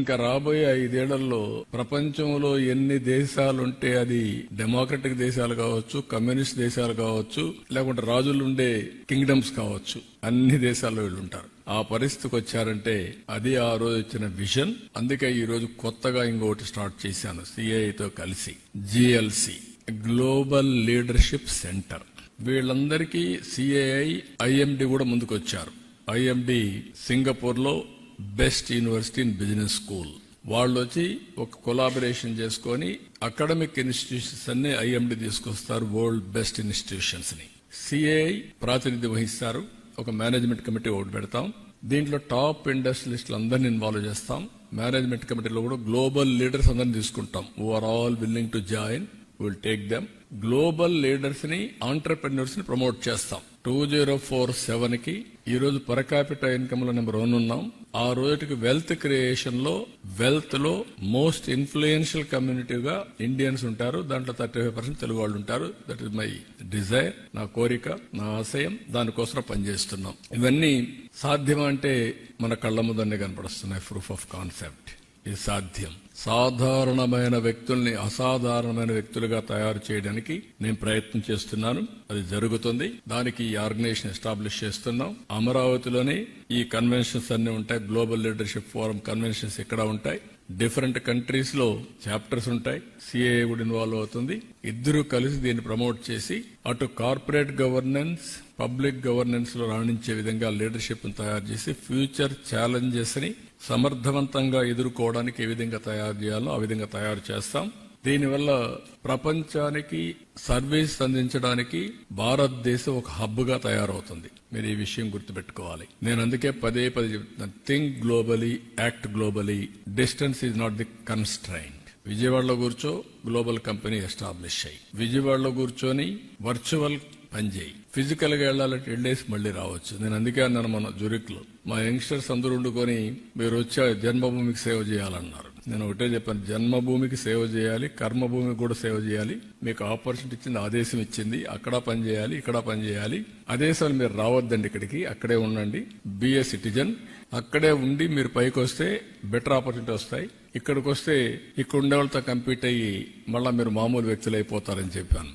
ఇంకా రాబోయే 5 ఏళ్లలో ప్రపంచంలో ఎన్ని దేశాలుంటే అది డెమోక్రటిక్ దేశాలు కావచ్చు, కమ్యూనిస్ట్ దేశాలు కావచ్చు, లేకుంటే రాజులుండే కింగ్డమ్స్ కావచ్చు, అన్ని దేశాల్లో వీళ్ళు ఉంటారు. ఆ పరిస్థితికి వచ్చారంటే అది ఆ రోజు వచ్చిన విజన్. అందుకే ఈ రోజు కొత్తగా ఇంకొకటి స్టార్ట్ చేశాను సిఐతో కలిసి, GLC గ్లోబల్ లీడర్షిప్ సెంటర్. వీళ్ళందరికీ సిఐఐ, IMD కూడా ముందుకు వచ్చారు. IMD సింగపూర్ లో best university in business school. వాళ్ళు వచ్చి ఒక కొలాబరేషన్ చేసుకుని అకాడమిక్ ఇన్స్టిట్యూషన్స్ అన్ని IMD తీసుకొస్తారు, వరల్డ్ బెస్ట్ ఇన్స్టిట్యూషన్స్ ని. సిఐఐ ప్రాతినిధ్యం వహిస్తారు. ఒక మేనేజ్మెంట్ కమిటీ ఒకటి పెడతాం. దీంట్లో టాప్ ఇండస్ట్రియలిస్టులు అందరినీ ఇన్వాల్వ్ చేస్తాం. మేనేజ్మెంట్ కమిటీలో కూడా గ్లోబల్ లీడర్స్ అందరినీ తీసుకుంటాం. Who are all willing to join, will take them. Global leaders ని, ఆంటర్ప్రెన్యూర్స్ ని ప్రమోట్ చేస్తాం. 2047 కి ఈ రోజు పర్ క్యాపిటా ఇన్కమ్ లో నెంబర్ 1 ఉన్నాం. ఆ రోజుకి వెల్త్ క్రియేషన్ లో, వెల్త్ లో మోస్ట్ ఇన్ఫ్లుయెన్షియల్ కమ్యూనిటీగా ఇండియన్స్ ఉంటారు. దాంట్లో 35% తెలుగు వాళ్ళు ఉంటారు. దట్ ఈస్ మై డిజైర్, నా కోరిక, నా ఆశయం. దానికోసం పనిచేస్తున్నాం. ఇవన్నీ సాధ్యమా అంటే మన కళ్ల ముందనే కనపడుస్తున్నాయి. Proof of concept. ఇది సాధ్యం. సాధారణమైన వ్యక్తుల్ని అసాధారణమైన వ్యక్తులుగా తయారు చేయడానికి నేను ప్రయత్నం చేస్తున్నాను. అది జరుగుతుంది. దానికి ఈ ఆర్గనైజేషన్ ఎస్టాబ్లిష్ చేస్తున్నాం. అమరావతిలోనే ఈ కన్వెన్షన్స్ అన్ని ఉంటాయి. గ్లోబల్ లీడర్షిప్ ఫోరం కన్వెన్షన్స్ ఇక్కడ ఉంటాయి. డిఫరెంట్ కంట్రీస్ లో చాప్టర్స్ ఉంటాయి. సిఐఏ కూడా ఇన్వాల్వ్ అవుతుంది. ఇద్దరు కలిసి దీన్ని ప్రమోట్ చేసి అటు కార్పొరేట్ గవర్నెన్స్, పబ్లిక్ గవర్నెన్స్ లో రాణించే విధంగా లీడర్షిప్ తయారు చేసి ఫ్యూచర్ ఛాలెంజెస్ ని సమర్థవంతంగా ఎదుర్కోవడానికి ఏ విధంగా తయారు చేయాలో ఆ విధంగా తయారు చేస్తాం. దీనివల్ల ప్రపంచానికి సర్వీస్ అందించడానికి భారతదేశం ఒక హబ్ గా తయారవుతుంది. మీరు ఈ విషయం గుర్తుపెట్టుకోవాలి. నేను అందుకే పదే చెప్తున్నాను, think globally, act globally. Distance is not the constraint. విజయవాడలో కూర్చో, గ్లోబల్ కంపెనీ ఎస్టాబ్లిష్ అయ్యి, విజయవాడలో కూర్చొని వర్చువల్ పనిచేయి. ఫిజికల్ గా వెళ్ళేసి మళ్లీ రావచ్చు. నేను అందుకే అన్నాను మన జురిక్ లో, మా యంగ్స్టర్స్ అందరూ ఉండుకొని మీరు వచ్చే జన్మభూమికి సేవ చేయాలన్నారు. నేను ఒకటే చెప్పాను, జన్మభూమికి సేవ చేయాలి, కర్మభూమికి కూడా సేవ చేయాలి. మీకు ఆపర్చునిటీ ఇచ్చింది, ఆదేశం ఇచ్చింది, అక్కడ పని చేయాలి, ఇక్కడ పని చేయాలి. ఆదేశాలు మీరు రావద్దండి ఇక్కడికి, అక్కడే ఉండండి. Be a citizen. అక్కడే ఉండి మీరు పైకి వస్తే బెటర్ ఆపర్చునిటీ వస్తాయి. ఇక్కడికి వస్తే ఇక్కడ ఉండే వాళ్ళతో కంపీట్ అయ్యి మళ్ళా మీరు మామూలు వ్యక్తులు అయిపోతారని చెప్పాను.